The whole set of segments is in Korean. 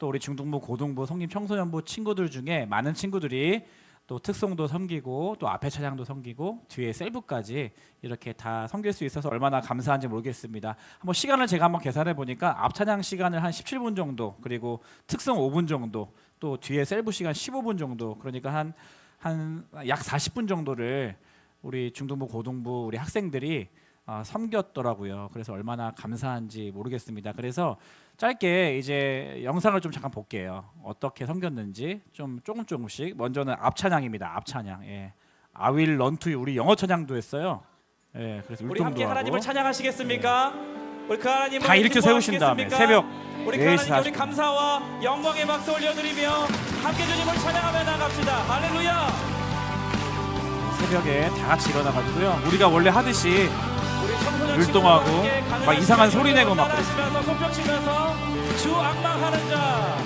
또 우리 중등부, 고등부, 성림 청소년부 친구들 중에 많은 친구들이 또 특송도 섬기고 또 앞에 찬양도 섬기고 뒤에 셀프까지 이렇게 다 섬길 수 있어서 얼마나 감사한지 모르겠습니다. 한번 시간을 제가 한번 계산해 보니까 앞 찬양 시간을 한 17분 정도, 그리고 특송 5분 정도, 또 뒤에 셀프 시간 15분 정도, 그러니까 한 약 40분 정도를 우리 중등부, 고등부 우리 학생들이 섬겼더라고요. 그래서 얼마나 감사한지 모르겠습니다. 그래서 짧게 이제 영상을 좀 잠깐 볼게요. 어떻게 섬겼는지 좀 조금씩. 먼저는 앞찬양입니다. 앞찬양. 예. I will run to you. 우리 영어 찬양도 했어요. 예. 그래서 우리 함께 율동도 하나님을 하고. 찬양하시겠습니까? 우리 그 하나님을 다 일으켜 세우신 다음에 새벽 우리 그 4시 하나님 우리 40분. 감사와 영광의 박수 올려드리며 함께 주님을 찬양하며 나갑시다. 할렐루야. 새벽에 다 같이 일어나가지고요. 우리가 원래 하듯이 우리 청소년 율동하고 친구들과 함께 막 가능한 이상한 시간을 소리 내고 막 따라하시면서 손뼉치면서 주 악망하는 자,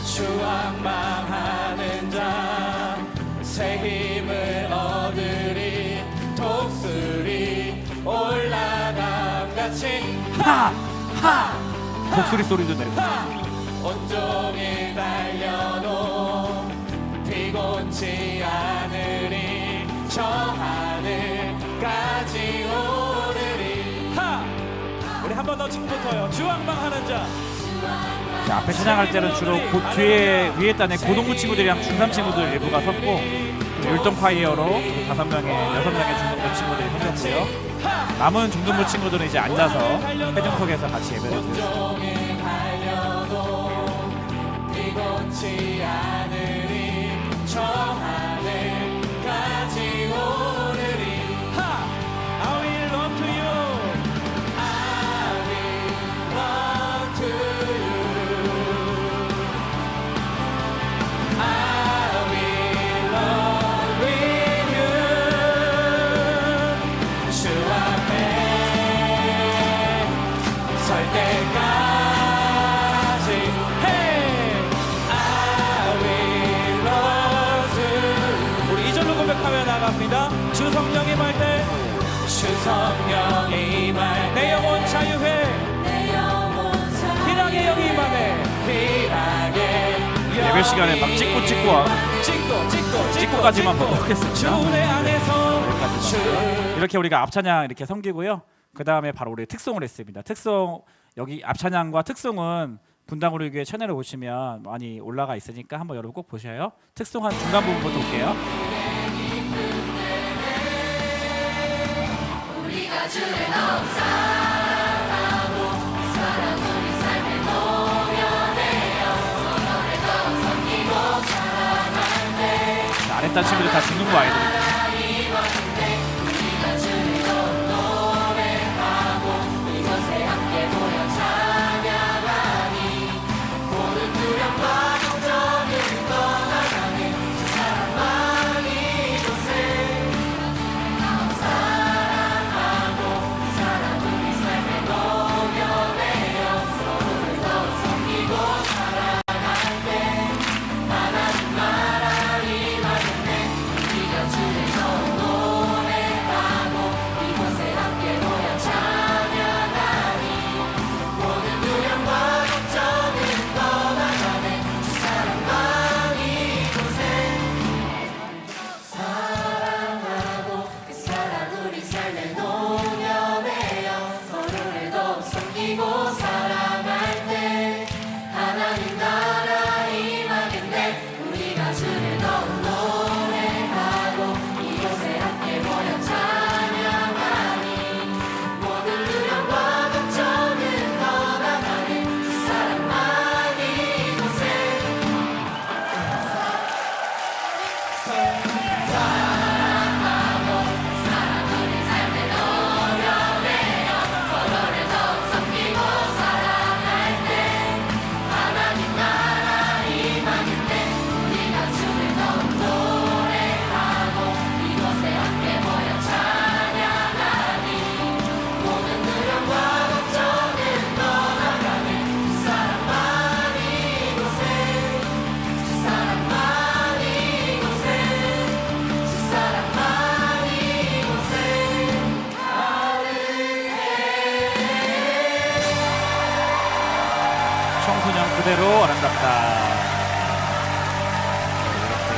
주 악망하는 자, 새 힘을 얻으리, 독수리 올라감같이 독수리 소리도 내고. 온종일 달려도 피곤치 않으리, 저 하늘까지 오르리. 우리 한 번 더 지금부터요. 주 악망하는 자. 자, 앞에 찬양할 때는 주로 뒤에 위에 단에 고등부 친구들이랑 중3 친구들 일부가 섰고, 또 율동 파이어로 6명의 중등부 친구들이 섰고요. 남은 중등부 친구들은 이제 앉아서 회중석에서 같이 예배를 드렸습니다. 온종일 달려도 피곤치 않으리, 저 하늘까지 오르리. I will run to you. I will run to you. I will run with you. 주 앞에 설 때까지. Hey, I will run to you. 우리 2절로 고백하며 나갑니다. 주 성령이 임할 때, 주 성령이 임할 내 영혼 자유해, 희락의 영이 임하네, 희락의 예배 시간에 막 찍고까지만 보도록 하겠습니다. 주 은혜 안에서 주 이렇게 우리가 앞찬양 이렇게 섬기고요. 그 다음에 바로 우리 특송을 했습니다. 특송, 여기 앞찬양과 특송은 분당 우리 교회 채널에 오시면 많이 올라가 있으니까 한번 여러분 꼭 보셔요. 특송 한 중간 부분부터 볼게요. 우리가 주를 더욱 사랑하고 사랑 우리 삶을 모여내어 서로를 더욱 섬기고 사랑할 때 자, 아랫단 친구들 다 중등부 아이들입니다. 우리가 주를 더욱 노래하고 이곳에 함께 모여 찬양하니 모든 두려움과 걱정을 떠나가는 주 사랑만 이곳에 사랑하고 사랑 우리 삶을 녹여내어 서로를 더욱 섬기고 사랑할 때 하나님 나라를 임하겠네. 우리가 주를 아름답다. 이렇게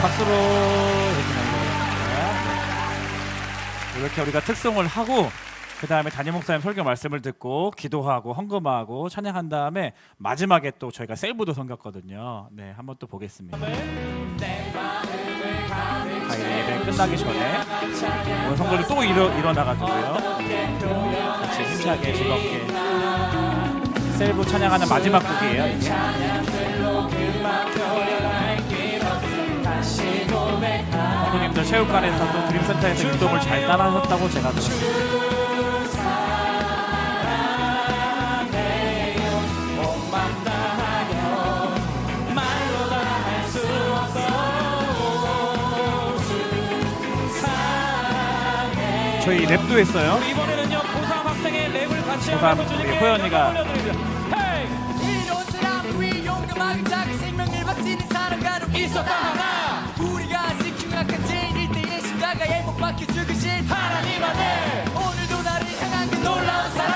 박수로 이렇게 넘겨보겠습니다. 네. 이렇게 우리가 특송을 하고 그 다음에 담임 목사님 설교 말씀을 듣고 기도하고 헌금하고 찬양한 다음에 마지막에 또 저희가 셀브도 섬겼거든요. 네, 한번 또 보겠습니다. 예배 끝나기 전에 오늘 성도들이 또 일어나가지고요. 같이 힘차게 즐겁게 셀브 찬양하는 마지막 곡이에요. 이게. 성도님들 체육관에서 또 드림센터에서 운동을 잘 따라하셨다고 제가 들었습니다. 저희 랩도 했어요. 이번에는요 고3 학생의 랩을 같이 고3 한번 우리 해주시게 호연이가 헤이! 이로운 사람 위 용감하게 자기 생명을 바치는 사람과는 있었다 하나 우리가 지킨 약한 죄인 1대1의 십자가에 못 박혀 죽으신 하나님 아들 오늘도 나를 향한 그 놀라운 사랑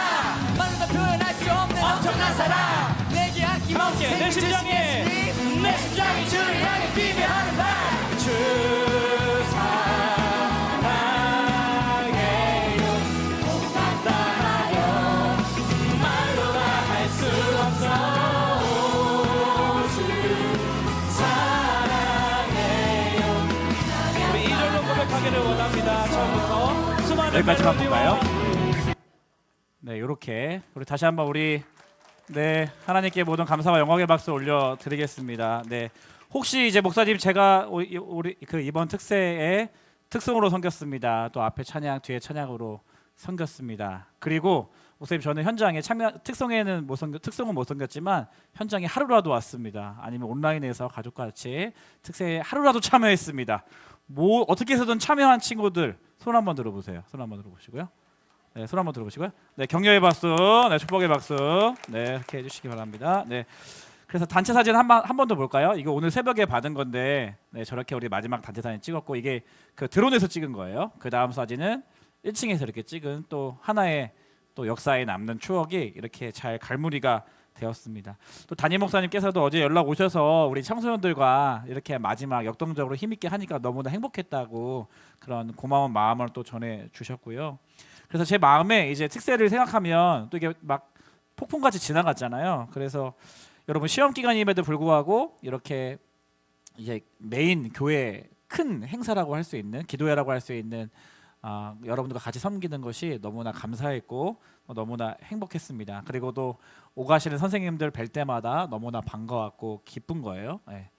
말로도 표현할 수 없는 엄청난 사랑 내게 아낌없이 함께 내 생명 심장에 주시니 내 심장이 주를 향해 비벼하는 말주 사랑해요 못마다하여 말로 다 할 수 없어 주 사랑해요 우리 2절로 고백하기를 원합니다. 처음부터 수많은 여기까지만 멜로디와 볼까요? 네, 이렇게 우리 다시 한번 우리 하나님께 모든 감사와 영광의 박수 올려드리겠습니다. 네, 혹시 이제 목사님 제가 우리 그 이번 특세에 특송으로 섬겼습니다. 또 앞에 찬양 뒤에 찬양으로 섬겼습니다. 그리고 목사님 저는 현장에 특송은 못 섬겼지만 현장에 하루라도 왔습니다. 아니면 온라인에서 가족과 같이 특세에 하루라도 참여했습니다. 뭐 어떻게 해서든 참여한 친구들 손 한번 들어보세요. 손 한번 들어보시고요. 네, 손 한번 들어보시고요. 네, 격려의 박수, 네, 축복의 박수, 네, 이렇게 해주시기 바랍니다. 네, 그래서 단체 사진 한 번 더 볼까요? 이거 오늘 새벽에 받은 건데, 네, 저렇게 우리 마지막 단체 사진 찍었고 이게 그 드론에서 찍은 거예요. 그 다음 사진은 1층에서 이렇게 찍은 또 하나의 또 역사에 남는 추억이 이렇게 잘 갈무리가 되었습니다. 또 담임 목사님께서도 어제 연락 오셔서 우리 청소년들과 이렇게 마지막 역동적으로 힘있게 하니까 너무나 행복했다고 그런 고마운 마음을 또 전해 주셨고요. 그래서 제 마음에 이제 특세를 생각하면 또 이게 막 폭풍같이 지나갔잖아요. 그래서 여러분 시험 기간임에도 불구하고 이렇게 이제 메인 교회 큰 행사라고 할 수 있는 기도회라고 할 수 있는 여러분들과 같이 섬기는 것이 너무나 감사했고 너무나 행복했습니다. 그리고 또 오가시는 선생님들 뵐 때마다 너무나 반가웠고 기쁜 거예요. 네.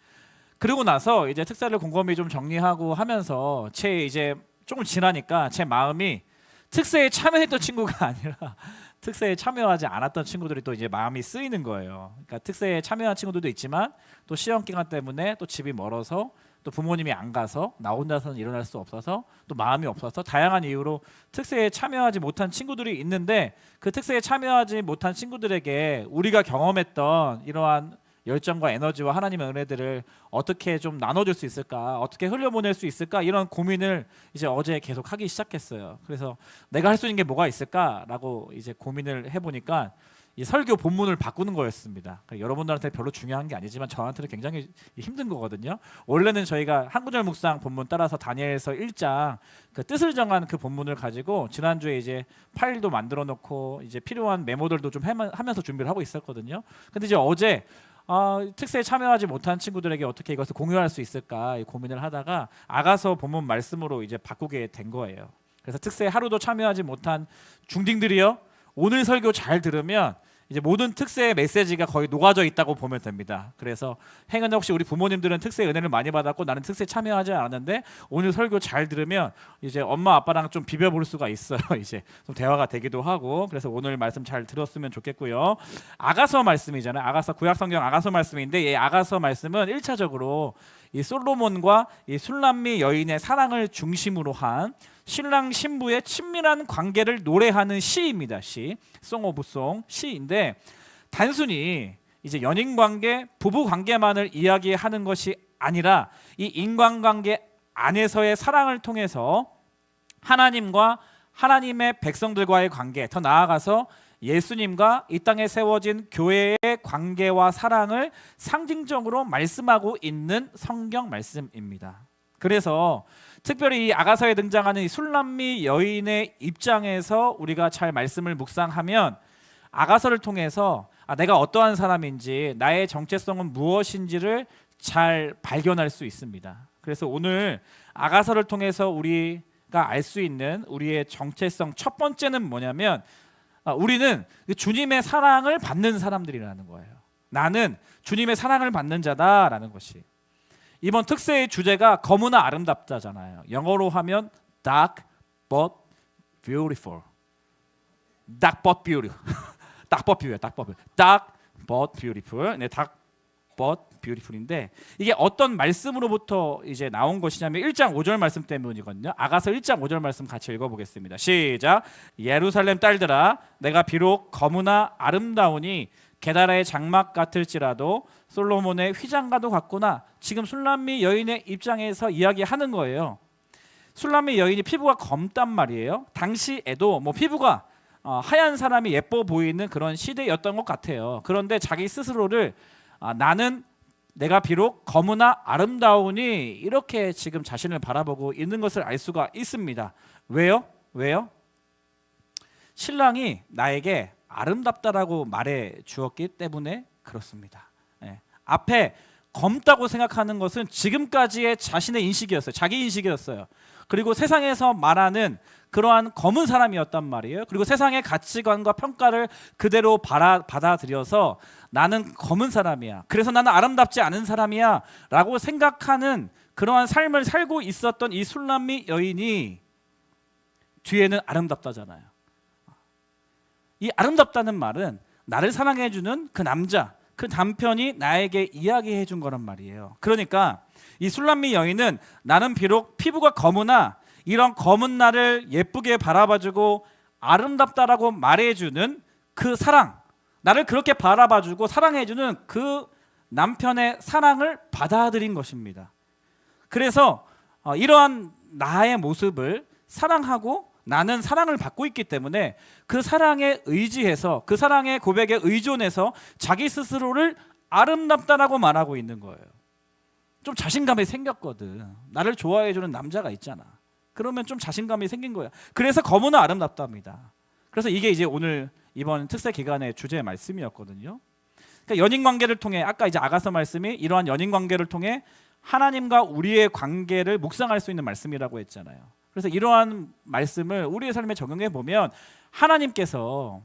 그리고 나서 이제 특사를 곰곰이 좀 정리하고 하면서 이제 조금 지나니까 제 마음이 특세에 참여했던 친구가 아니라 특세에 참여하지 않았던 친구들이 또 이제 마음이 쓰이는 거예요. 그러니까 특세에 참여한 친구들도 있지만 또 시험 기간 때문에 또 집이 멀어서 또 부모님이 안 가서 나 혼자서는 일어날 수 없어서 또 마음이 없어서 다양한 이유로 특세에 참여하지 못한 친구들이 있는데 그 특세에 참여하지 못한 친구들에게 우리가 경험했던 이러한 열정과 에너지와 하나님의 은혜들을 어떻게 좀 나눠줄 수 있을까, 어떻게 흘려보낼 수 있을까 이런 고민을 이제 어제 계속 하기 시작했어요. 그래서 내가 할 수 있는 게 뭐가 있을까라고 이제 고민을 해보니까 이 설교 본문을 바꾸는 거였습니다. 여러분들한테 별로 중요한 게 아니지만 저한테는 굉장히 힘든 거거든요. 원래는 저희가 한 구절 묵상 본문 따라서 다니엘서 1장 그 뜻을 정한 그 본문을 가지고 지난주에 이제 파일도 만들어 놓고 이제 필요한 메모들도 좀 하면서 준비를 하고 있었거든요. 근데 이제 어제 특세에 참여하지 못한 친구들에게 어떻게 이것을 공유할 수 있을까 고민을 하다가 아가서 본문 말씀으로 이제 바꾸게 된 거예요. 그래서 특세에 하루도 참여하지 못한 중딩들이요, 오늘 설교 잘 들으면 이제 모든 특세의 메시지가 거의 녹아져 있다고 보면 됩니다. 그래서 행여나 혹시 우리 부모님들은 특세의 은혜를 많이 받았고 나는 특세에 참여하지 않았는데 오늘 설교 잘 들으면 이제 엄마 아빠랑 좀 비벼볼 수가 있어요. 이제 좀 대화가 되기도 하고, 그래서 오늘 말씀 잘 들었으면 좋겠고요. 아가서 말씀이잖아요. 아가서 구약성경 아가서 말씀인데 이 아가서 말씀은 1차적으로 이 솔로몬과 이 술람미 여인의 사랑을 중심으로 한 신랑 신부의 친밀한 관계를 노래하는 시입니다. 시, 송 오브 송, 시인데 단순히 이제 연인 관계, 부부 관계만을 이야기하는 것이 아니라 이 인간관계 안에서의 사랑을 통해서 하나님과 하나님의 백성들과의 관계, 더 나아가서 예수님과 이 땅에 세워진 교회의 관계와 사랑을 상징적으로 말씀하고 있는 성경 말씀입니다. 그래서 특별히 이 아가서에 등장하는 이 술람미 여인의 입장에서 우리가 잘 말씀을 묵상하면 아가서를 통해서 내가 어떠한 사람인지 나의 정체성은 무엇인지를 잘 발견할 수 있습니다. 그래서 오늘 아가서를 통해서 우리가 알 수 있는 우리의 정체성 첫 번째는 뭐냐면 우리는 주님의 사랑을 받는 사람들이라는 거예요. 나는 주님의 사랑을 받는 자다라는 것이. 이번 특세의 주제가 검으나 아름답다잖아요. 영어로 하면 dark but beautiful. dark but beautiful. dark but beautiful. dark but beautiful. 네, dark but beautiful인데 이게 어떤 말씀으로부터 이제 나온 것이냐면 1장 5절 말씀 때문이거든요. 아가서 1장 5절 말씀 같이 읽어보겠습니다. 시작. 예루살렘 딸들아 내가 비록 검으나 아름다우니 게다라의 장막 같을지라도 솔로몬의 휘장과도 같구나. 지금 술람미 여인의 입장에서 이야기하는 거예요. 술람미 여인이 피부가 검단 말이에요. 당시에도 뭐 피부가 하얀 사람이 예뻐 보이는 그런 시대였던 것 같아요. 그런데 자기 스스로를 나는 내가 비록 검으나 아름다우니 이렇게 지금 자신을 바라보고 있는 것을 알 수가 있습니다. 왜요? 신랑이 나에게 아름답다라고 말해 주었기 때문에 그렇습니다. 앞에 검다고 생각하는 것은 지금까지의 자신의 인식이었어요. 자기 인식이었어요. 그리고 세상에서 말하는 그러한 검은 사람이었단 말이에요. 그리고 세상의 가치관과 평가를 그대로 받아들여서 나는 검은 사람이야. 그래서 나는 아름답지 않은 사람이야 라고 생각하는 그러한 삶을 살고 있었던 이 술람미 여인이 뒤에는 아름답다잖아요. 이 아름답다는 말은 나를 사랑해주는 그 남자, 그 남편이 나에게 이야기해 준 거란 말이에요. 그러니까 이 술람미 여인은 나는 비록 피부가 검으나 이런 검은 나를 예쁘게 바라봐주고 아름답다라고 말해주는 그 사랑, 나를 그렇게 바라봐주고 사랑해주는 그 남편의 사랑을 받아들인 것입니다. 그래서 이러한 나의 모습을 사랑하고 나는 사랑을 받고 있기 때문에 그 사랑에 의지해서 그 사랑의 고백에 의존해서 자기 스스로를 아름답다라고 말하고 있는 거예요. 좀 자신감이 생겼거든. 나를 좋아해주는 남자가 있잖아. 그러면 좀 자신감이 생긴 거야. 그래서 검으나 아름답답니다. 그래서 이게 이제 오늘 이번 특세 기간의 주제의 말씀이었거든요. 그러니까 연인 관계를 통해 아까 이제 아가서 말씀이 이러한 연인 관계를 통해 하나님과 우리의 관계를 묵상할 수 있는 말씀이라고 했잖아요. 그래서 이러한 말씀을 우리의 삶에 적용해 보면 하나님께서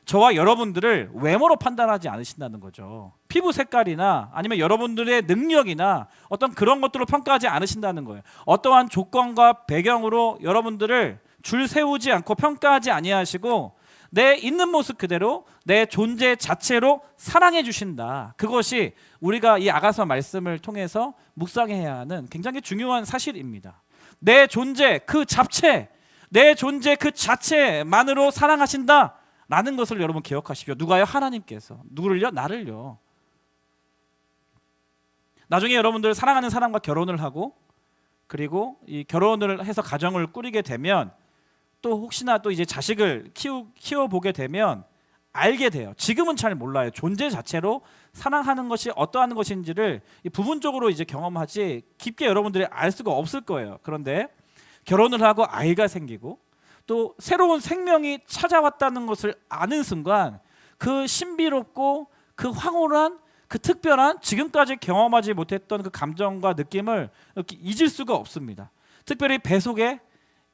저와 여러분들을 외모로 판단하지 않으신다는 거죠. 피부 색깔이나 아니면 여러분들의 능력이나 어떤 그런 것들로 평가하지 않으신다는 거예요. 어떠한 조건과 배경으로 여러분들을 줄 세우지 않고 평가하지 아니하시고 내 있는 모습 그대로 내 존재 자체로 사랑해 주신다. 그것이 우리가 이 아가서 말씀을 통해서 묵상해야 하는 굉장히 중요한 사실입니다. 내 존재 그 자체, 내 존재 그 자체만으로 사랑하신다 라는 것을 여러분 기억하십시오. 누가요? 하나님께서. 누구를요? 나를요. 나중에 여러분들 사랑하는 사람과 결혼을 하고 그리고 이 결혼을 해서 가정을 꾸리게 되면 또 혹시나 또 이제 자식을 키워보게 되면 알게 돼요. 지금은 잘 몰라요. 존재 자체로 사랑하는 것이 어떠한 것인지를 부분적으로 이제 경험하지 깊게 여러분들이 알 수가 없을 거예요. 그런데 결혼을 하고 아이가 생기고 또 새로운 생명이 찾아왔다는 것을 아는 순간 그 신비롭고 그 황홀한 그 특별한 지금까지 경험하지 못했던 그 감정과 느낌을 이렇게 잊을 수가 없습니다. 특별히 뱃속에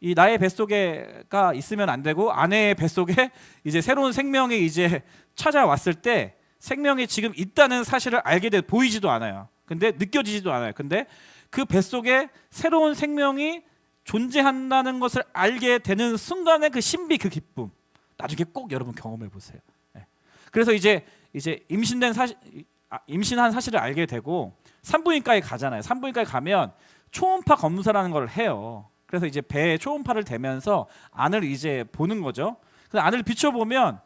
이 나의 뱃속에가 있으면 안 되고 아내의 뱃속에 이제 새로운 생명이 이제 찾아왔을 때 생명이 지금 있다는 사실을 알게 돼 보이지도 않아요. 근데 느껴지지도 않아요. 근데 그 뱃속에 새로운 생명이 존재한다는 것을 알게 되는 순간의 그 신비, 그 기쁨, 나중에 꼭 여러분 경험해 보세요. 그래서 이제 임신한 사실을 알게 되고 산부인과에 가잖아요. 산부인과에 가면 초음파 검사라는 걸 해요. 그래서 이제 배에 초음파를 대면서 안을 이제 보는 거죠. 그래서 안을 비춰보면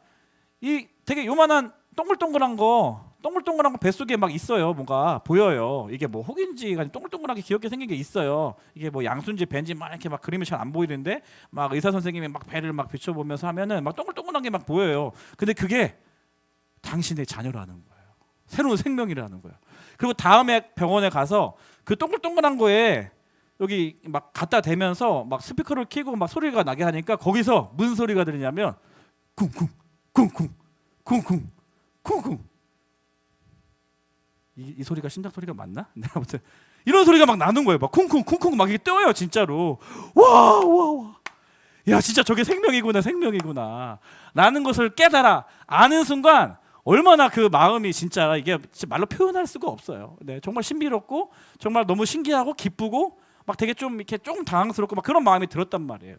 이 되게 요만한 동글동글한 거 동글동글한 거 뱃속에 막 있어요. 뭔가 보여요. 이게 뭐 혹인지 동글동글하게 귀엽게 생긴 게 있어요. 이게 뭐 양순지 벤지 막 이렇게 막 그림이 잘 안 보이는데 막 의사 선생님이 막 배를 막 비춰보면서 하면은 막 동글동글한 게 막 보여요. 근데 그게 당신의 자녀라는 거예요. 새로운 생명이라는 거예요. 그리고 다음에 병원에 가서 그 동글동글한 거에 여기 막 갖다 대면서 막 스피커를 켜고 막 소리가 나게 하니까 거기서 무슨 소리가 들리냐면 쿵쿵 쿵쿵 쿵쿵 쿵쿵. 이 소리가 심장 소리가 맞나? 네, 아무튼 이런 소리가 막 나는 거예요. 막 쿵쿵 쿵쿵 막 이게 떠요 진짜로. 와. 야 진짜 저게 생명이구나 생명이구나. 라는 것을 깨달아 아는 순간 얼마나 그 마음이 진짜 이게 진짜 말로 표현할 수가 없어요. 네, 정말 신비롭고 정말 너무 신기하고 기쁘고 막 되게 좀 이렇게 조금 당황스럽고 막 그런 마음이 들었단 말이에요.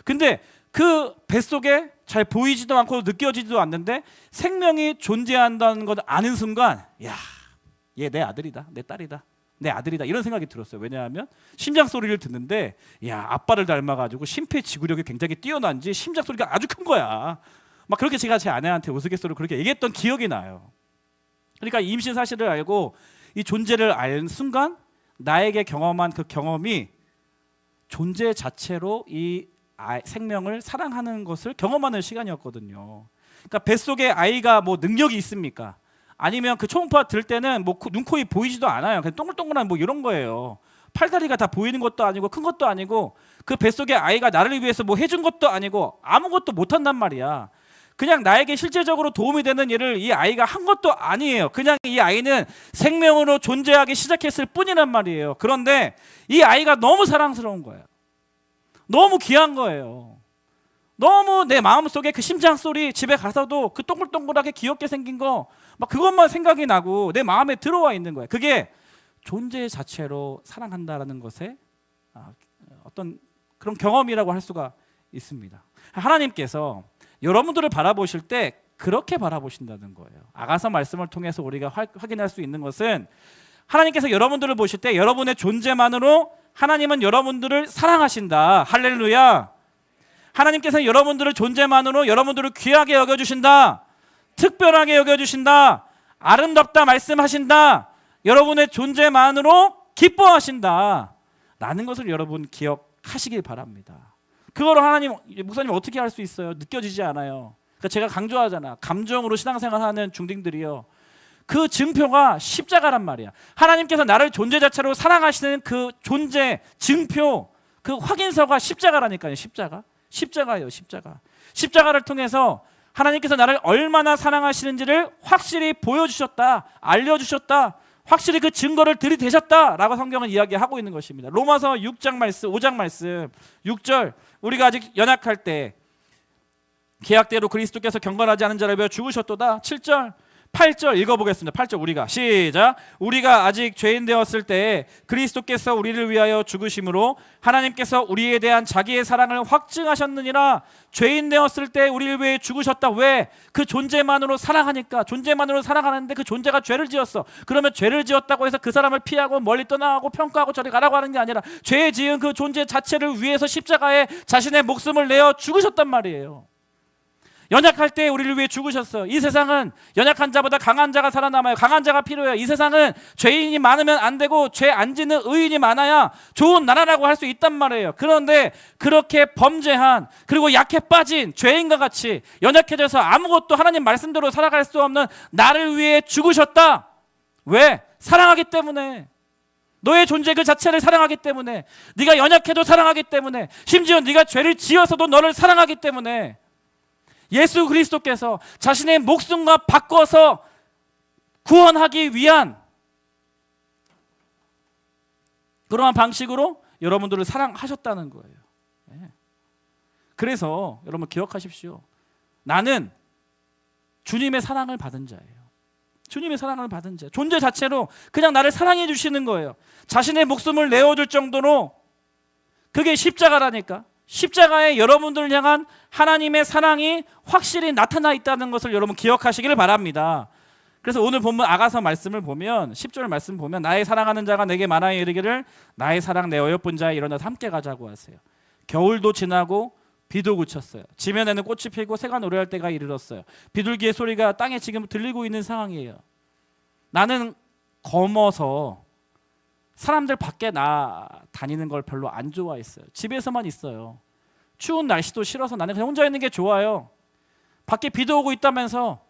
근데 그 뱃속에 잘 보이지도 않고 느껴지지도 않는데 생명이 존재한다는 걸 아는 순간 야, 얘 내 아들이다, 내 딸이다, 내 아들이다 이런 생각이 들었어요. 왜냐하면 심장 소리를 듣는데 야 아빠를 닮아가지고 심폐지구력이 굉장히 뛰어난지 심장 소리가 아주 큰 거야. 막 그렇게 제가 제 아내한테 우스갯소리로 그렇게 얘기했던 기억이 나요. 그러니까 임신 사실을 알고 이 존재를 알 순간 나에게 경험한 그 경험이 존재 자체로 이 생명을 사랑하는 것을 경험하는 시간이었거든요. 그러니까 뱃속에 아이가 뭐 능력이 있습니까? 아니면 그 초음파 들 때는 뭐 눈, 코, 입 보이지도 않아요. 그냥 동글동글한 뭐 이런 거예요. 팔다리가 다 보이는 것도 아니고 큰 것도 아니고 그 뱃속에 아이가 나를 위해서 뭐 해준 것도 아니고 아무것도 못한단 말이야. 그냥 나에게 실질적으로 도움이 되는 일을 이 아이가 한 것도 아니에요. 그냥 이 아이는 생명으로 존재하기 시작했을 뿐이란 말이에요. 그런데 이 아이가 너무 사랑스러운 거예요. 너무 귀한 거예요. 너무 내 마음속에 그 심장 소리 집에 가서도 그 동글동글하게 귀엽게 생긴 거 막 그것만 생각이 나고 내 마음에 들어와 있는 거예요. 그게 존재 자체로 사랑한다라는 것에 어떤 그런 경험이라고 할 수가 있습니다. 하나님께서 여러분들을 바라보실 때 그렇게 바라보신다는 거예요. 아가서 말씀을 통해서 우리가 확인할 수 있는 것은 하나님께서 여러분들을 보실 때 여러분의 존재만으로 하나님은 여러분들을 사랑하신다. 할렐루야. 하나님께서 여러분들을 존재만으로 여러분들을 귀하게 여겨주신다. 특별하게 여겨주신다. 아름답다 말씀하신다. 여러분의 존재만으로 기뻐하신다. 라는 것을 여러분 기억하시길 바랍니다. 그거를 하나님, 목사님 어떻게 할 수 있어요? 느껴지지 않아요. 그러니까 제가 강조하잖아. 감정으로 신앙생활하는 중딩들이요. 그 증표가 십자가란 말이야. 하나님께서 나를 존재 자체로 사랑하시는 그 존재 증표, 그 확인서가 십자가라니까요. 십자가예요. 십자가를 통해서 하나님께서 나를 얼마나 사랑하시는지를 확실히 보여주셨다, 알려주셨다, 확실히 그 증거를 들이대셨다라고 성경은 이야기하고 있는 것입니다. 로마서 6장 말씀, 5장 말씀 6절, 우리가 아직 연약할 때 계약대로 그리스도께서 경건하지 않은 자를 위하여 죽으셨도다. 7절 8절 읽어보겠습니다. 8절 우리가 시작. 우리가 아직 죄인 되었을 때 그리스도께서 우리를 위하여 죽으심으로 하나님께서 우리에 대한 자기의 사랑을 확증하셨느니라. 죄인 되었을 때 우리를 위해 죽으셨다. 왜? 그 존재만으로 사랑하니까. 존재만으로 사랑하는데 그 존재가 죄를 지었어. 그러면 죄를 지었다고 해서 그 사람을 피하고 멀리 떠나고 평가하고 저리 가라고 하는 게 아니라 죄 지은 그 존재 자체를 위해서 십자가에 자신의 목숨을 내어 죽으셨단 말이에요. 연약할 때 우리를 위해 죽으셨어요. 이 세상은 연약한 자보다 강한 자가 살아남아요. 강한 자가 필요해요. 이 세상은 죄인이 많으면 안 되고 죄 안 짓는 의인이 많아야 좋은 나라라고 할 수 있단 말이에요. 그런데 그렇게 범죄한 그리고 약해 빠진 죄인과 같이 연약해져서 아무것도 하나님 말씀대로 살아갈 수 없는 나를 위해 죽으셨다. 왜? 사랑하기 때문에. 너의 존재 그 자체를 사랑하기 때문에. 네가 연약해도 사랑하기 때문에. 심지어 네가 죄를 지어서도 너를 사랑하기 때문에. 예수 그리스도께서 자신의 목숨과 바꿔서 구원하기 위한 그러한 방식으로 여러분들을 사랑하셨다는 거예요. 그래서 여러분 기억하십시오. 나는 주님의 사랑을 받은 자예요. 주님의 사랑을 받은 자. 존재 자체로 그냥 나를 사랑해 주시는 거예요. 자신의 목숨을 내어줄 정도로. 그게 십자가라니까. 십자가에 여러분들을 향한 하나님의 사랑이 확실히 나타나 있다는 것을 여러분 기억하시기를 바랍니다. 그래서 오늘 본문 아가서 말씀을 보면 10절 말씀 보면 나의 사랑하는 자가 내게 말하여 이르기를 나의 사랑 내 어여쁜 자에 일어나서 함께 가자고 하세요. 겨울도 지나고 비도 그쳤어요. 지면에는 꽃이 피고 새가 노래할 때가 이르렀어요. 비둘기의 소리가 땅에 지금 들리고 있는 상황이에요. 나는 검어서 사람들 밖에 다니는 걸 별로 안 좋아했어요. 집에서만 있어요. 추운 날씨도 싫어서 나는 그냥 혼자 있는 게 좋아요. 밖에 비도 오고 있다면서.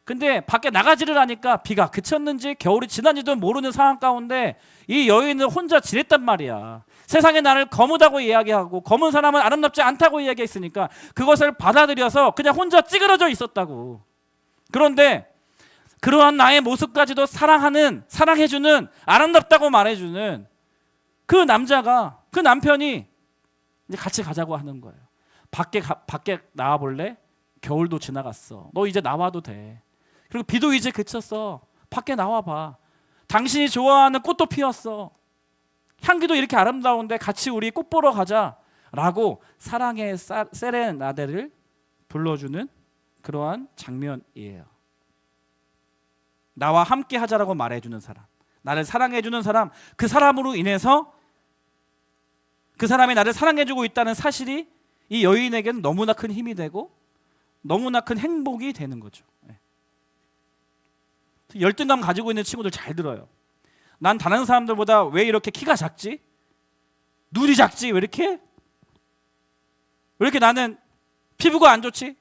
근데 밖에 나가지를 하니까 비가 그쳤는지 겨울이 지난지도 모르는 상황 가운데 이 여인은 혼자 지냈단 말이야. 세상에 나를 거무다고 이야기하고 검은 사람은 아름답지 않다고 이야기했으니까 그것을 받아들여서 그냥 혼자 찌그러져 있었다고. 그런데 그러한 나의 모습까지도 사랑해주는, 아름답다고 말해주는 그 남자가, 그 남편이 이제 같이 가자고 하는 거예요. 밖에 나와볼래? 겨울도 지나갔어. 너 이제 나와도 돼. 그리고 비도 이제 그쳤어. 밖에 나와봐. 당신이 좋아하는 꽃도 피었어. 향기도 이렇게 아름다운데 같이 우리 꽃 보러 가자 라고 사랑의 세레나데를 불러주는 그러한 장면이에요. 나와 함께 하자라고 말해주는 사람, 나를 사랑해주는 사람, 그 사람으로 인해서 그 사람이 나를 사랑해주고 있다는 사실이 이 여인에게는 너무나 큰 힘이 되고 너무나 큰 행복이 되는 거죠. 열등감 가지고 있는 친구들 잘 들어요. 난 다른 사람들보다 왜 이렇게 키가 작지? 눈이 작지? 왜 이렇게 나는 피부가 안 좋지?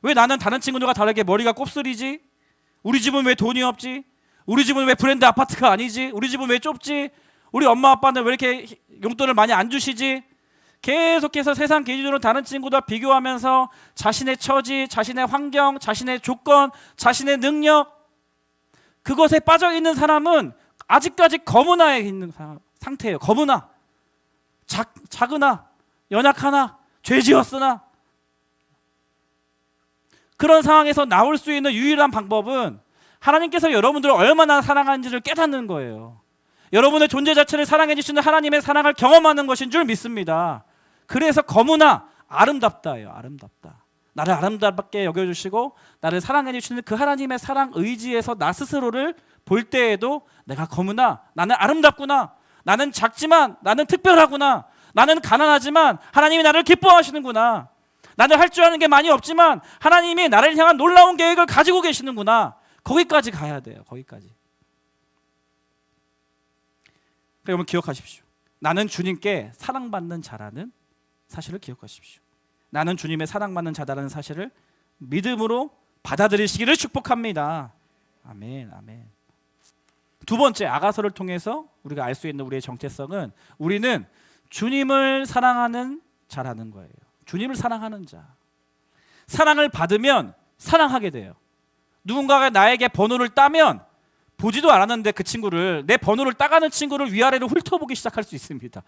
왜 나는 다른 친구들과 다르게 머리가 곱슬이지? 우리 집은 왜 돈이 없지? 우리 집은 왜 브랜드 아파트가 아니지? 우리 집은 왜 좁지? 우리 엄마 아빠는 왜 이렇게 용돈을 많이 안 주시지? 계속해서 세상 기준으로 다른 친구들과 비교하면서 자신의 처지, 자신의 환경, 자신의 조건, 자신의 능력, 그것에 빠져 있는 사람은 아직까지 거무나에 있는 상태예요. 거무나, 작으나, 연약하나, 죄지었으나. 그런 상황에서 나올 수 있는 유일한 방법은 하나님께서 여러분들을 얼마나 사랑하는지를 깨닫는 거예요. 여러분의 존재 자체를 사랑해 주시는 하나님의 사랑을 경험하는 것인 줄 믿습니다. 그래서 거무나 아름답다예요. 아름답다. 나를 아름답게 여겨주시고 나를 사랑해 주시는 그 하나님의 사랑 의지에서 나 스스로를 볼 때에도 내가 거무나, 나는 아름답구나, 나는 작지만 나는 특별하구나, 나는 가난하지만 하나님이 나를 기뻐하시는구나, 나는 할 줄 아는 게 많이 없지만 하나님이 나를 향한 놀라운 계획을 가지고 계시는구나. 거기까지 가야 돼요. 거기까지. 여러분 기억하십시오. 나는 주님께 사랑받는 자라는 사실을 기억하십시오. 나는 주님의 사랑받는 자다라는 사실을 믿음으로 받아들이시기를 축복합니다. 아멘, 아멘. 두 번째, 아가서를 통해서 우리가 알 수 있는 우리의 정체성은 우리는 주님을 사랑하는 자라는 거예요. 주님을 사랑하는 자. 사랑을 받으면 사랑하게 돼요. 누군가가 나에게 번호를 따면 보지도 않았는데 그 친구를, 내 번호를 따가는 친구를 위아래로 훑어보기 시작할 수 있습니다.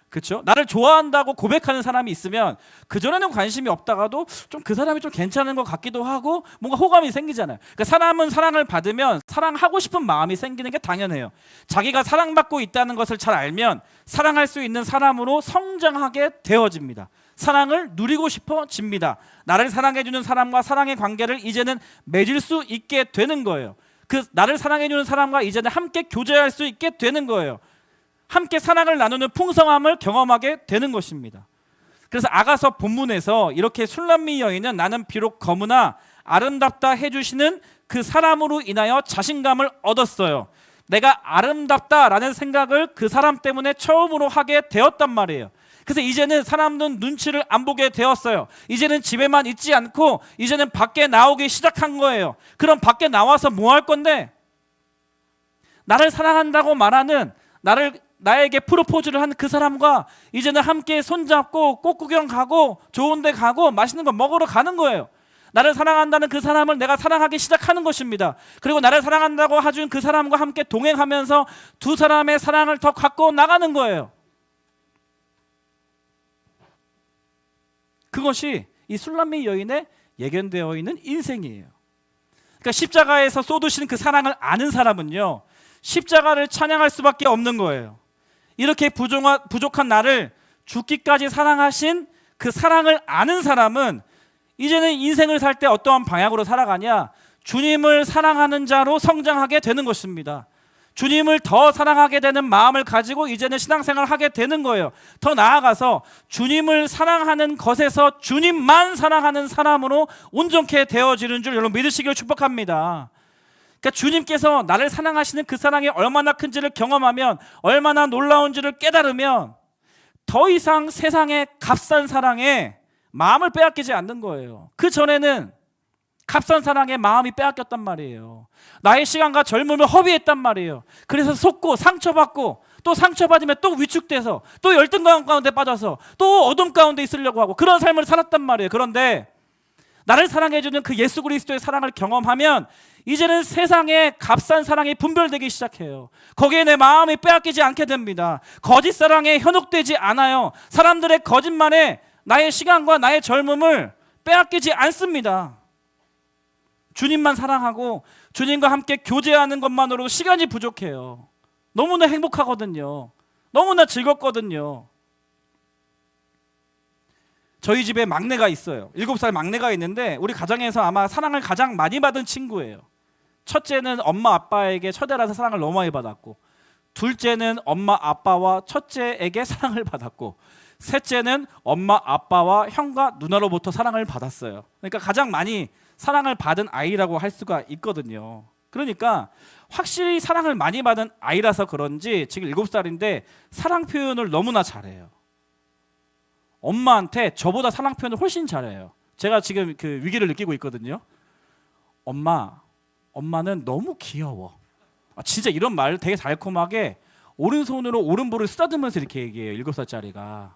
그렇죠? 나를 좋아한다고 고백하는 사람이 있으면 그전에는 관심이 없다가도 좀 그 사람이 좀 괜찮은 것 같기도 하고 뭔가 호감이 생기잖아요. 그러니까 사람은 사랑을 받으면 사랑하고 싶은 마음이 생기는 게 당연해요. 자기가 사랑받고 있다는 것을 잘 알면 사랑할 수 있는 사람으로 성장하게 되어집니다. 사랑을 누리고 싶어집니다. 나를 사랑해주는 사람과 사랑의 관계를 이제는 맺을 수 있게 되는 거예요. 그 나를 사랑해주는 사람과 이제는 함께 교제할 수 있게 되는 거예요. 함께 사랑을 나누는 풍성함을 경험하게 되는 것입니다. 그래서 아가서 본문에서 이렇게 술람미 여인은 나는 비록 거무나 아름답다 해주시는 그 사람으로 인하여 자신감을 얻었어요. 내가 아름답다라는 생각을 그 사람 때문에 처음으로 하게 되었단 말이에요. 그래서 이제는 사람은 눈치를 안 보게 되었어요. 이제는 집에만 있지 않고 이제는 밖에 나오기 시작한 거예요. 그럼 밖에 나와서 뭐 할 건데? 나를 사랑한다고 말하는, 나에게 프로포즈를 한 그 사람과 이제는 함께 손잡고 꽃 구경 가고 좋은 데 가고 맛있는 거 먹으러 가는 거예요. 나를 사랑한다는 그 사람을 내가 사랑하기 시작하는 것입니다. 그리고 나를 사랑한다고 해준 그 사람과 함께 동행하면서 두 사람의 사랑을 더 갖고 나가는 거예요. 그것이 이 술람미 여인의 예견되어 있는 인생이에요. 그러니까 십자가에서 쏟으신 그 사랑을 아는 사람은요, 십자가를 찬양할 수밖에 없는 거예요. 이렇게 부족한 나를 죽기까지 사랑하신 그 사랑을 아는 사람은 이제는 인생을 살 때 어떠한 방향으로 살아가냐? 주님을 사랑하는 자로 성장하게 되는 것입니다. 주님을 더 사랑하게 되는 마음을 가지고 이제는 신앙생활을 하게 되는 거예요. 더 나아가서 주님을 사랑하는 것에서 주님만 사랑하는 사람으로 온전케 되어지는 줄 여러분 믿으시기를 축복합니다. 그러니까 주님께서 나를 사랑하시는 그 사랑이 얼마나 큰지를 경험하면, 얼마나 놀라운지를 깨달으면 더 이상 세상의 값싼 사랑에 마음을 빼앗기지 않는 거예요. 그 전에는 값싼 사랑에 마음이 빼앗겼단 말이에요. 나의 시간과 젊음을 허비했단 말이에요. 그래서 속고 상처받고 또 상처받으면 또 위축돼서 또 열등 가운데 빠져서 또 어둠 가운데 있으려고 하고 그런 삶을 살았단 말이에요. 그런데 나를 사랑해주는 그 예수 그리스도의 사랑을 경험하면 이제는 세상의 값싼 사랑이 분별되기 시작해요. 거기에 내 마음이 빼앗기지 않게 됩니다. 거짓 사랑에 현혹되지 않아요. 사람들의 거짓말에 나의 시간과 나의 젊음을 빼앗기지 않습니다. 주님만 사랑하고 주님과 함께 교제하는 것만으로도 시간이 부족해요. 너무나 행복하거든요. 너무나 즐겁거든요. 저희 집에 막내가 있어요. 7살 막내가 있는데 우리 가정에서 아마 사랑을 가장 많이 받은 친구예요. 첫째는 엄마 아빠에게 첫애라서 사랑을 너무 많이 받았고, 둘째는 엄마 아빠와 첫째에게 사랑을 받았고, 셋째는 엄마 아빠와 형과 누나로부터 사랑을 받았어요. 그러니까 가장 많이 사랑을 받은 아이라고 할 수가 있거든요. 그러니까 확실히 사랑을 많이 받은 아이라서 그런지 지금 7살인데 사랑 표현을 너무나 잘해요. 엄마한테 저보다 사랑 표현을 훨씬 잘해요. 제가 지금 그 위기를 느끼고 있거든요. 엄마는 너무 귀여워. 진짜 이런 말 되게 달콤하게 오른손으로 오른볼을 쓰다듬으면서 이렇게 얘기해요. 7살짜리가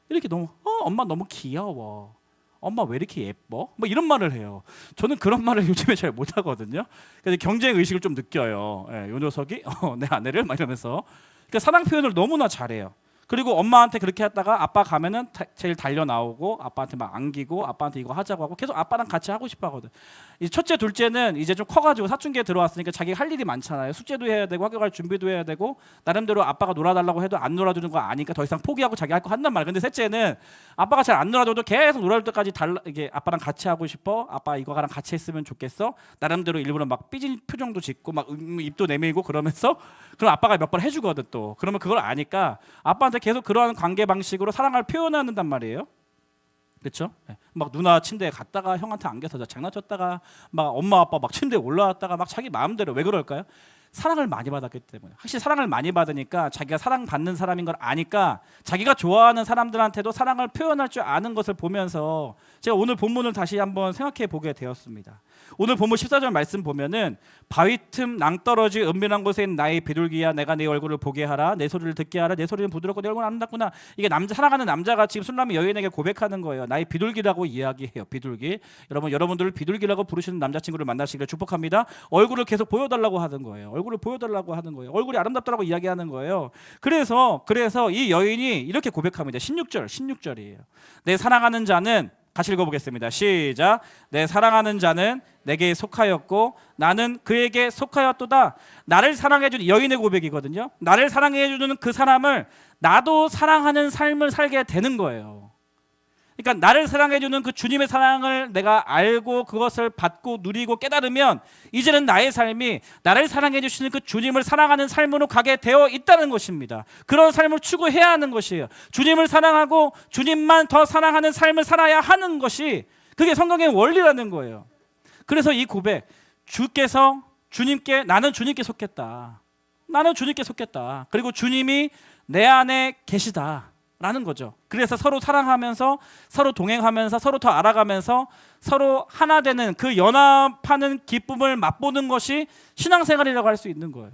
이렇게 너무 엄마 너무 귀여워. 엄마 왜 이렇게 예뻐? 뭐 이런 말을 해요. 저는 그런 말을 요즘에 잘 못하거든요. 그래서 경쟁 의식을 좀 느껴요. 요 녀석이 내 아내를 막 이러면서. 그러니까 사랑 표현을 너무나 잘해요. 그리고 엄마한테 그렇게 했다가 아빠 가면은 제일 달려 나오고 아빠한테 막 안기고 아빠한테 이거 하자고 하고 계속 아빠랑 같이 하고 싶어 하거든. 이 첫째 둘째는 이제 좀 커가지고 사춘기에 들어왔으니까 자기가 할 일이 많잖아요. 숙제도 해야 되고 학교 갈 준비도 해야 되고 나름대로 아빠가 놀아달라고 해도 안 놀아주는 거 아니까 더 이상 포기하고 자기 할 거 한단 말이야. 근데 셋째는 아빠가 잘 안 놀아줘도 계속 놀아줄 때까지 이게 아빠랑 같이 하고 싶어. 아빠 이거랑 같이 했으면 좋겠어. 나름대로 일부러 막 삐진 표정도 짓고 막 입도 내밀고 그러면서 그럼 아빠가 몇 번 해주거든 또. 그러면 그걸 아니까 아빠한테 계속 그러한 관계 방식으로 사랑을 표현한단 말이에요. 그렇죠? 막 누나 침대에 갔다가 형한테 안겨서 장난쳤다가 막 엄마 아빠 막 침대에 올라왔다가 막 자기 마음대로. 왜 그럴까요? 사랑을 많이 받았기 때문에. 확실히 사랑을 많이 받으니까 자기가 사랑받는 사람인 걸 아니까 자기가 좋아하는 사람들한테도 사랑을 표현할 줄 아는 것을 보면서 제가 오늘 본문을 다시 한번 생각해 보게 되었습니다. 오늘 본문 14절 말씀 보면은 바위 틈 낭떠러지 은밀한 곳에 있는 나의 비둘기야, 내가 네 얼굴을 보게 하라. 내 소리를 듣게 하라. 내 소리는 부드럽고 내 얼굴은 아름답구나. 이게 사랑하는 남자가 지금 술람이 여인에게 고백하는 거예요. 나의 비둘기라고 이야기해요. 비둘기. 여러분들을 비둘기라고 부르시는 남자친구를 만나시기를 축복합니다. 얼굴을 계속 보여달라고 하는 거예요. 얼굴을 보여달라고 하는 거예요. 얼굴이 아름답다라고 이야기하는 거예요. 그래서 이 여인이 이렇게 고백합니다. 16절이에요. 내 사랑하는 자는, 같이 읽어보겠습니다. 시작. 내 사랑하는 자는 내게 속하였고 나는 그에게 속하였도다. 나를 사랑해주는 여인의 고백이거든요. 나를 사랑해주는 그 사람을 나도 사랑하는 삶을 살게 되는 거예요. 그러니까 나를 사랑해주는 그 주님의 사랑을 내가 알고 그것을 받고 누리고 깨달으면 이제는 나의 삶이 나를 사랑해주시는 그 주님을 사랑하는 삶으로 가게 되어 있다는 것입니다. 그런 삶을 추구해야 하는 것이에요. 주님을 사랑하고 주님만 더 사랑하는 삶을 살아야 하는 것이, 그게 성경의 원리라는 거예요. 그래서 이 고백, 나는 주님께 속했다. 나는 주님께 속했다. 그리고 주님이 내 안에 계시다 라는 거죠. 그래서 서로 사랑하면서 서로 동행하면서 서로 더 알아가면서 서로 하나 되는 그 연합하는 기쁨을 맛보는 것이 신앙생활이라고 할 수 있는 거예요.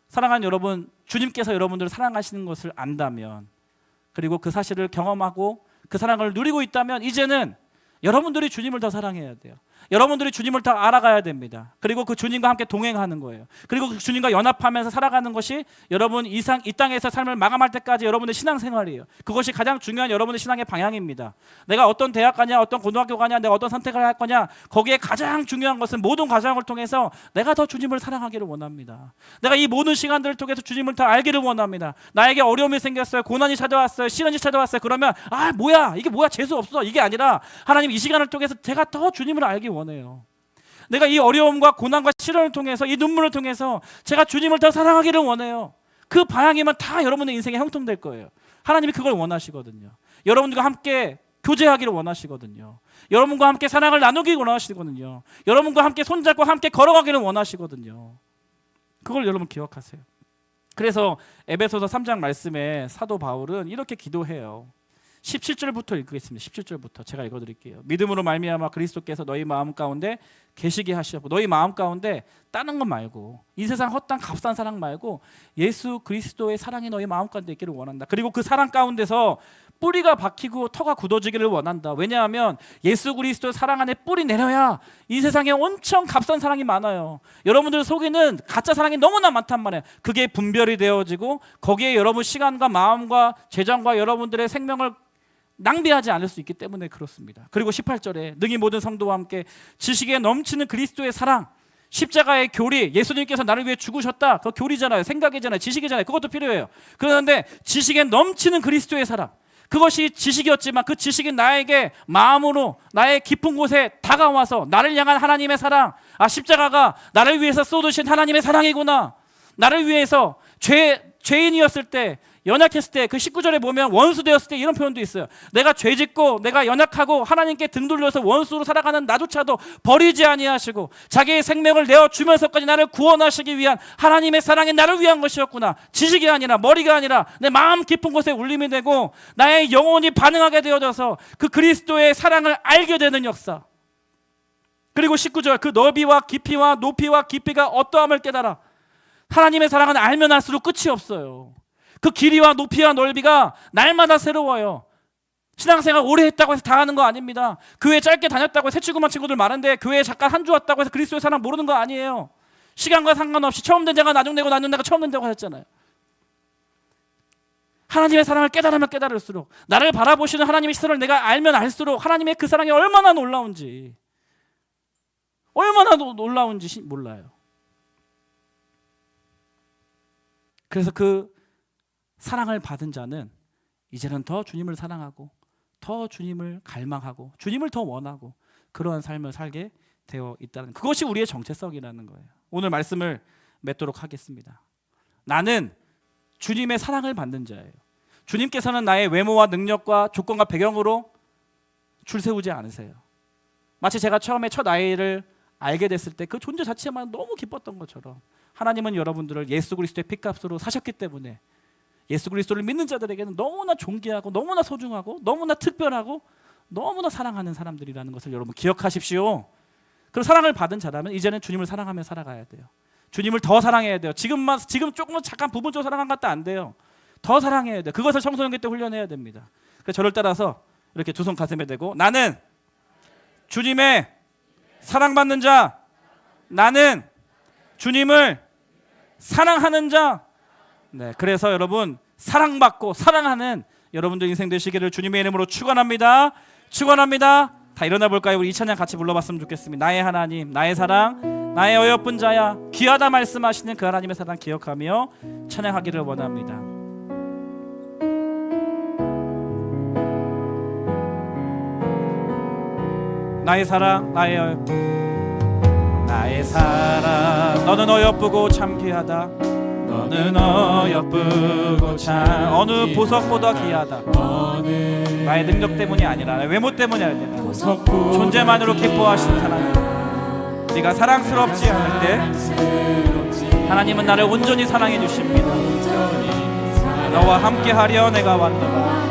사랑하는 여러분, 주님께서 여러분들을 사랑하시는 것을 안다면, 그리고 그 사실을 경험하고 그 사랑을 누리고 있다면 이제는 여러분들이 주님을 더 사랑해야 돼요. 여러분들이 주님을 더 알아가야 됩니다. 그리고 그 주님과 함께 동행하는 거예요. 그리고 그 주님과 연합하면서 살아가는 것이 여러분 이 땅에서 삶을 마감할 때까지 여러분의 신앙생활이에요. 그것이 가장 중요한 여러분의 신앙의 방향입니다. 내가 어떤 대학 가냐, 어떤 고등학교 가냐, 내가 어떤 선택을 할 거냐, 거기에 가장 중요한 것은 모든 과정을 통해서 내가 더 주님을 사랑하기를 원합니다. 내가 이 모든 시간들을 통해서 주님을 더 알기를 원합니다. 나에게 어려움이 생겼어요. 고난이 찾아왔어요. 시련이 찾아왔어요. 그러면 뭐야, 이게 뭐야, 재수 없어, 이게 아니라 하나님 이 시간을 통해서 제가 더 주님을 알기 원해요. 내가 이 어려움과 고난과 시련을 통해서, 이 눈물을 통해서 제가 주님을 더 사랑하기를 원해요. 그 방향이면 다 여러분의 인생에 형통될 거예요. 하나님이 그걸 원하시거든요. 여러분들과 함께 교제하기를 원하시거든요. 여러분과 함께 사랑을 나누기 원하시거든요. 여러분과 함께 손잡고 함께 걸어가기를 원하시거든요. 그걸 여러분 기억하세요. 그래서 에베소서 3장 말씀에 사도 바울은 이렇게 기도해요. 17절부터 읽겠습니다. 17절부터 제가 읽어드릴게요. 믿음으로 말미암아 그리스도께서 너희 마음 가운데 계시게 하시었고, 너희 마음 가운데 다른 것 말고, 이 세상 헛된 값싼 사랑 말고 예수 그리스도의 사랑이 너희 마음 가운데 있기를 원한다. 그리고 그 사랑 가운데서 뿌리가 박히고 터가 굳어지기를 원한다. 왜냐하면 예수 그리스도의 사랑 안에 뿌리 내려야 이 세상에 엄청 값싼 사랑이 많아요. 여러분들 속에는 가짜 사랑이 너무나 많단 말이에요. 그게 분별이 되어지고 거기에 여러분 시간과 마음과 재정과 여러분들의 생명을 낭비하지 않을 수 있기 때문에 그렇습니다. 그리고 18절에 능히 모든 성도와 함께 지식에 넘치는 그리스도의 사랑, 십자가의 교리, 예수님께서 나를 위해 죽으셨다. 그 교리잖아요. 생각이잖아요. 지식이잖아요. 그것도 필요해요. 그런데 지식에 넘치는 그리스도의 사랑, 그것이 지식이었지만 그 지식이 나에게 마음으로 나의 깊은 곳에 다가와서 나를 향한 하나님의 사랑, 십자가가 나를 위해서 쏟으신 하나님의 사랑이구나. 나를 위해서 죄인이었을 때, 연약했을 때, 그 19절에 보면 원수 되었을 때 이런 표현도 있어요. 내가 죄짓고 내가 연약하고 하나님께 등 돌려서 원수로 살아가는 나조차도 버리지 아니하시고 자기의 생명을 내어주면서까지 나를 구원하시기 위한 하나님의 사랑이 나를 위한 것이었구나. 지식이 아니라, 머리가 아니라 내 마음 깊은 곳에 울림이 되고 나의 영혼이 반응하게 되어져서 그 그리스도의 사랑을 알게 되는 역사. 그리고 19절, 그 너비와 깊이와 높이와 깊이가 어떠함을 깨달아. 하나님의 사랑은 알면 알수록 끝이 없어요. 그 길이와 높이와 넓이가 날마다 새로워요. 신앙생활 오래 했다고 해서 다 하는 거 아닙니다. 교회 짧게 다녔다고 해서 새치구만 친구들 많은데 교회에 잠깐 한 주 왔다고 해서 그리스도의 사랑 모르는 거 아니에요. 시간과 상관없이 처음 된 자가 나중 되고 나중 자가 처음 된 자가 하셨잖아요. 하나님의 사랑을 깨달으면 깨달을수록, 나를 바라보시는 하나님의 시선을 내가 알면 알수록 하나님의 그 사랑이 얼마나 놀라운지 몰라요. 그래서 그 사랑을 받은 자는 이제는 더 주님을 사랑하고 더 주님을 갈망하고 주님을 더 원하고 그러한 삶을 살게 되어 있다는, 그것이 우리의 정체성이라는 거예요. 오늘 말씀을 맺도록 하겠습니다. 나는 주님의 사랑을 받는 자예요. 주님께서는 나의 외모와 능력과 조건과 배경으로 줄 세우지 않으세요. 마치 제가 처음에 첫 아이를 알게 됐을 때 그 존재 자체만 너무 기뻤던 것처럼 하나님은 여러분들을 예수 그리스도의 핏값으로 사셨기 때문에 예수 그리스도를 믿는 자들에게는 너무나 존귀하고 너무나 소중하고 너무나 특별하고 너무나 사랑하는 사람들이라는 것을 여러분 기억하십시오. 그리고 사랑을 받은 자라면 이제는 주님을 사랑하며 살아가야 돼요. 주님을 더 사랑해야 돼요. 지금 조금만 잠깐 부분적으로 사랑한 것도 안 돼요. 더 사랑해야 돼요. 그것을 청소년기 때 훈련해야 됩니다. 그래서 저를 따라서 이렇게 두 손 가슴에 대고, 나는 주님의 사랑받는 자, 나는 주님을 사랑하는 자. 네, 그래서 여러분 사랑받고 사랑하는 여러분들 인생 되시기를 주님의 이름으로 축원합니다. 축원합니다. 다 일어나 볼까요? 우리 이 찬양 같이 불러봤으면 좋겠습니다. 나의 하나님, 나의 사랑, 나의 어여쁜 자야, 귀하다 말씀하시는 그 하나님의 사랑 기억하며 찬양하기를 원합니다. 나의 사랑, 나의 사랑, 너는 어여쁘고 참 귀하다. 너는 어여쁘고 참 어느 보석보다 귀하다. 나의 능력 때문이 아니라 나의 외모 때문이 아니라 존재만으로 기뻐하시는 하나님, 네가 사랑스럽지 않을 때 하나님은 나를 온전히 사랑해 주십니다. 너와 함께하려 내가 왔노라.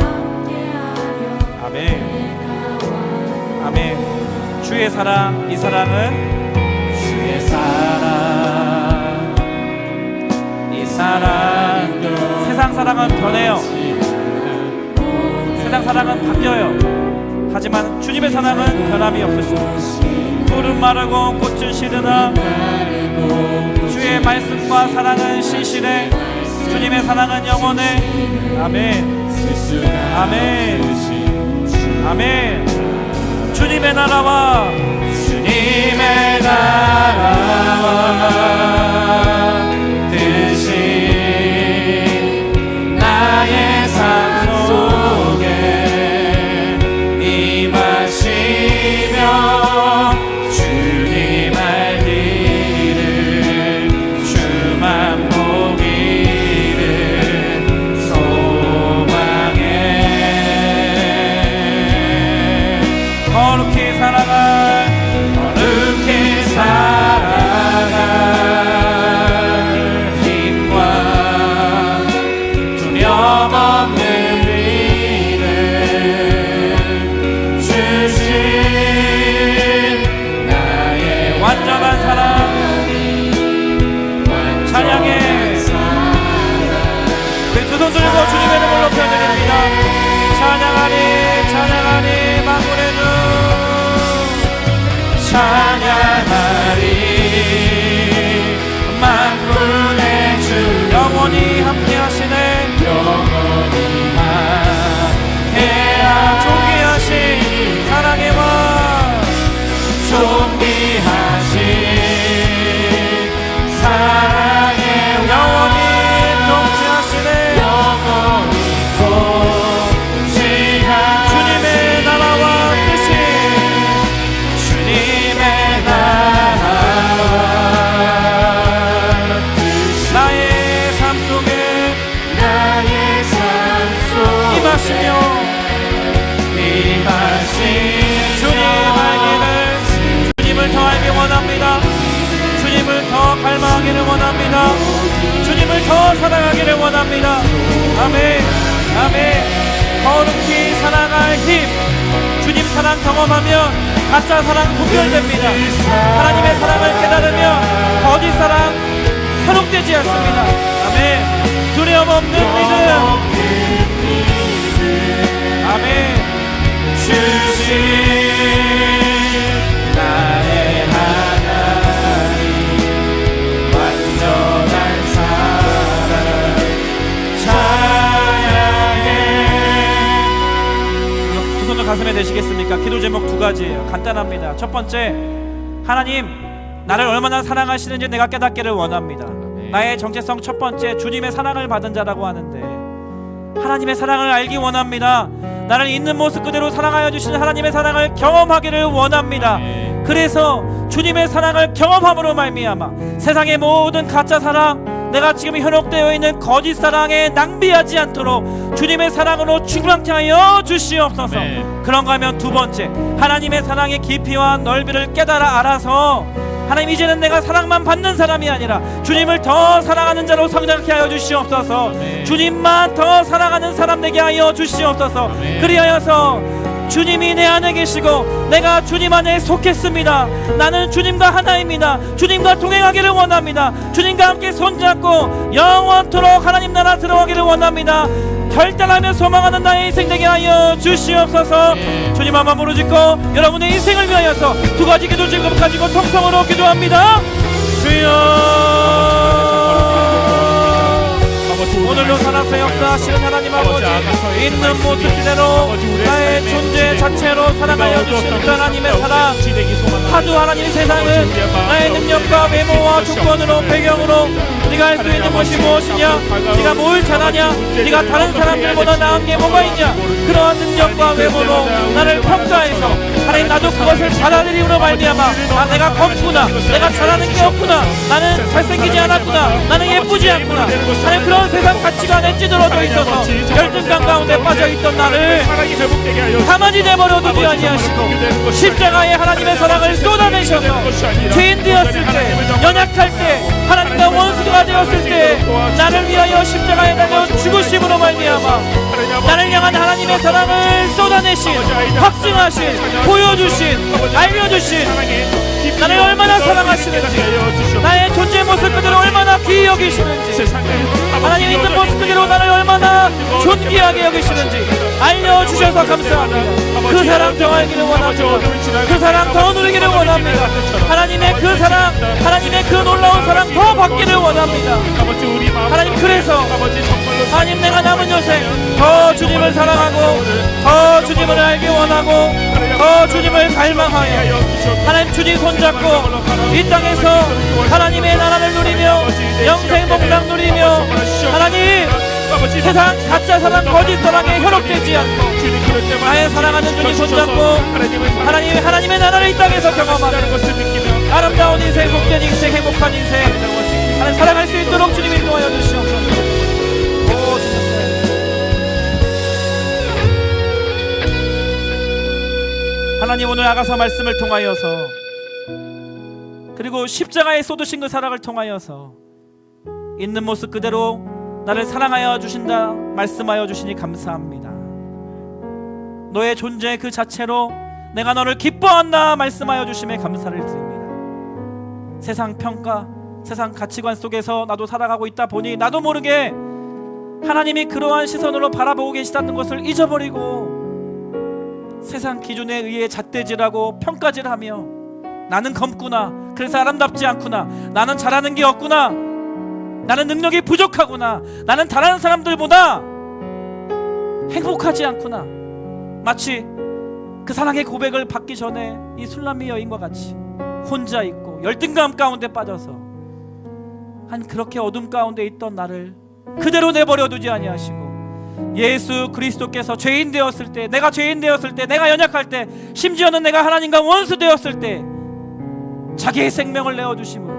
아멘. 아멘. 주의 사랑, 이 사랑은 주의 사랑, 이 사랑. 세상 사랑은 변해요. 세상 사랑은 바뀌어요. 하지만 주님의 사랑은 변함이 없으시오. 푸른 마르고 꽃은 시드나 주의 말씀과 사랑은 신실해. 주님의 사랑은 영원해. 아멘. 아멘. 아멘. 주님의 나라와 주님의 나라와 뜻이 나의 삶 속에 임하시며 주님 알기를 주만 보기를 소망해. 손 들고 주님의 이름을 높여드립니다. 찬양하니 찬양하니 만군의 주 찬양하리 만군의 주 영원히 함께 하시네 영원히 함께하 존귀하신 사랑의 왕 존귀하신 사랑의 영원히 통치하시네 영원히 통치하시네 주님의 나라와 뜻이 주님의 나라와 뜻이 나의 삶 속에 임하시며 주님 알기를 주님을 더 알기 원합니다. 주님을 더 갈망하기를 원합니다. 주님을 더 사랑하기를 원합니다. 아멘 아멘 거룩히 살아갈 힘 주님 사랑 경험하면 가짜 사랑 분별됩니다. 하나님의 사랑을 깨달으면 거짓 사랑 현혹되지 않습니다. 아멘 두려움 없는 믿음 아멘 주신 나의 하나님 완전한 사랑 찬양해 두 손을 가슴에 대시겠습니까? 기도 제목 두 가지예요. 간단합니다. 첫 번째 하나님 나를 얼마나 사랑하시는지 내가 깨닫기를 원합니다. 나의 정체성 첫 번째 주님의 사랑을 받은 자라고 하는데 하나님의 사랑을 알기 원합니다. 나를 있는 모습 그대로 사랑하여 주시는 하나님의 사랑을 경험하기를 원합니다. 그래서 주님의 사랑을 경험함으로 말미암아 세상의 모든 가짜 사랑 내가 지금 현혹되어 있는 거짓 사랑에 낭비하지 않도록 주님의 사랑으로 충만케 하여 주시옵소서. 그런가 하면 두 번째 하나님의 사랑의 깊이와 넓이를 깨달아 알아서 하나님 이제는 내가 사랑만 받는 사람이 아니라 주님을 더 사랑하는 자로 성장케 하여 주시옵소서. 주님만 더 사랑하는 사람 되게 하여 주시옵소서. 그리하여서 주님이 내 안에 계시고 내가 주님 안에 속했습니다. 나는 주님과 하나입니다. 주님과 동행하기를 원합니다. 주님과 함께 손잡고 영원토록 하나님 나라 들어가기를 원합니다. 결단하며 소망하는 나의 인생 되게 하여 주시옵소서. 주님 한번 부르짖고 여러분의 인생을 위하여서 두 가지 기도 제목 가지고 통성으로 기도합니다. 주여 오늘도 살아서 역사하시는 하나님 아버지 있는 모습 그대로 나의 존재 자체로 사랑하여 주시는 하나님의 사랑 하도 하나님 세상은 나의 능력과 외모와 조건으로 배경으로 네가 할 수 있는 것이 무엇이냐 네가 뭘 잘하냐 네가 다른 사람들보다 나은 게 뭐가 있냐 그러한 능력과 외모로 나를 평가해서 하나님 나도 그것을 받아들임으로 말미암아 아 내가 검구나 내가 잘하는 게 없구나 나는 잘생기지 않았구나 나는 예쁘지 않구나 하나님 그런 세상 가치관에 찌들어져 있어서 열등감 가운데 빠져있던 나를 가만히 내버려 두지 아니하시고 십자가에 하나님의 사랑을 쏟아내셔서 죄인 되었을 때 연약할 때 하나님과 원수가 되었을 때 나를 위하여 십자가에 달려 죽으심으로 말미암아 나를 향한 하나님의 사랑을 쏟아내신 확증하신 보여주신 알려주신 나를 얼마나 사랑하시는지 나의 존재 모습 그대로 얼마나 귀히 여기시는지 하나님 있는 모습 그대로 나를 얼마나 존귀하게 여기시는지 알려주셔서 감사합니다. 그 사랑 더 알기를 원합니다. 그 사랑 더 누리기를 원합니다. 하나님의 그 사랑 하나님의 그 놀라운 사랑 더 받기를 원합니다. 하나님 그래서 하나님 내가 남은 여생 더 주님을 사랑하고 더 주님을 알기 원하고 더 주님을 갈망하여 하나님 주님 손잡고 이 땅에서 하나님의 나라를 누리며 영생 복락 누리며 하나님 세상 가짜 사랑 거짓 사랑에 현혹되지 않고 나의 사랑하는 주님 손잡고 하나님의 나라를 이 땅에서 경험하는 아름다운 인생 복된 인생 행복한 인생 하나님 살아갈 수 있도록 주님이 도와여 주시옵소서. 하나님 오늘 아가서 말씀을 통하여서 그리고 십자가에 쏟으신 그 사랑을 통하여서 있는 모습 그대로 나를 사랑하여 주신다 말씀하여 주시니 감사합니다. 너의 존재 그 자체로 내가 너를 기뻐한다 말씀하여 주심에 감사를 드립니다. 세상 평가 세상 가치관 속에서 나도 살아가고 있다 보니 나도 모르게 하나님이 그러한 시선으로 바라보고 계시다는 것을 잊어버리고 세상 기준에 의해 잣대질하고 평가질하며 나는 검구나, 그래서 아름답지 않구나, 나는 잘하는 게 없구나, 나는 능력이 부족하구나, 나는 다른 사람들보다 행복하지 않구나, 마치 그 사랑의 고백을 받기 전에 이 술람미 여인과 같이 혼자 있고 열등감 가운데 빠져서 한 그렇게 어둠 가운데 있던 나를 그대로 내버려 두지 아니하시고 예수 그리스도께서 죄인 되었을 때, 내가 죄인 되었을 때, 내가 연약할 때, 심지어는 내가 하나님과 원수 되었을 때 자기의 생명을 내어주심으로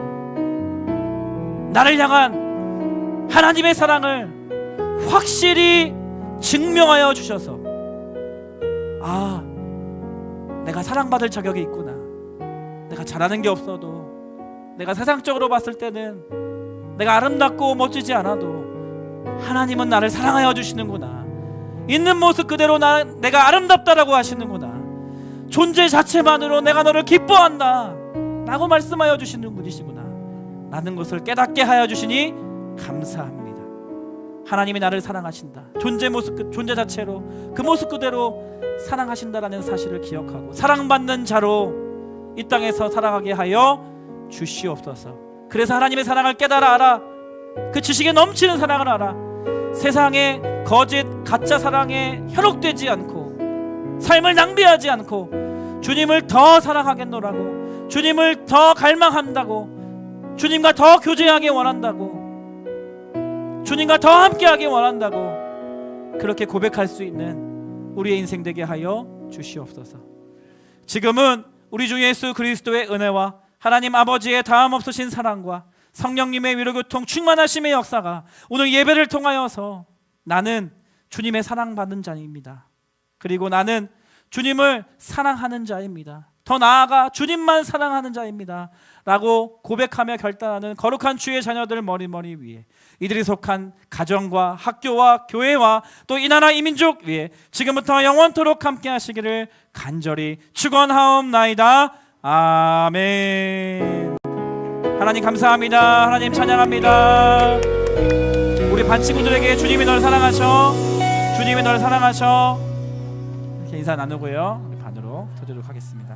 나를 향한 하나님의 사랑을 확실히 증명하여 주셔서 아, 내가 사랑받을 자격이 있구나, 내가 잘하는 게 없어도, 내가 세상적으로 봤을 때는 내가 아름답고 멋지지 않아도 하나님은 나를 사랑하여 주시는구나, 있는 모습 그대로 내가 아름답다라고 하시는구나, 존재 자체만으로 내가 너를 기뻐한다 라고 말씀하여 주시는 분이시구나 라는 것을 깨닫게 하여 주시니 감사합니다. 하나님이 나를 사랑하신다, 존재 자체로 그 모습 그대로 사랑하신다라는 사실을 기억하고 사랑받는 자로 이 땅에서 살아가게 하여 주시옵소서. 그래서 하나님의 사랑을 깨달아 알아, 그 지식에 넘치는 사랑을 알아, 세상의 거짓 가짜 사랑에 현혹되지 않고 삶을 낭비하지 않고 주님을 더 사랑하겠노라고, 주님을 더 갈망한다고, 주님과 더 교제하기 원한다고, 주님과 더 함께하기 원한다고 그렇게 고백할 수 있는 우리의 인생 되게 하여 주시옵소서. 지금은 우리 주 예수 그리스도의 은혜와 하나님 아버지의 다음 없으신 사랑과 성령님의 위로교통 충만하심의 역사가 오늘 예배를 통하여서 나는 주님의 사랑받는 자입니다, 그리고 나는 주님을 사랑하는 자입니다, 더 나아가 주님만 사랑하는 자입니다 라고 고백하며 결단하는 거룩한 주의 자녀들 머리머리 위에, 이들이 속한 가정과 학교와 교회와 또 이 나라 이 민족 위에 지금부터 영원토록 함께 하시기를 간절히 축원하옵나이다. 아멘. 하나님 감사합니다. 하나님 찬양합니다. 우리 반 친구들에게 주님이 널 사랑하셔, 주님이 널 사랑하셔 이렇게 인사 나누고요, 우리 반으로 터지도록 하겠습니다.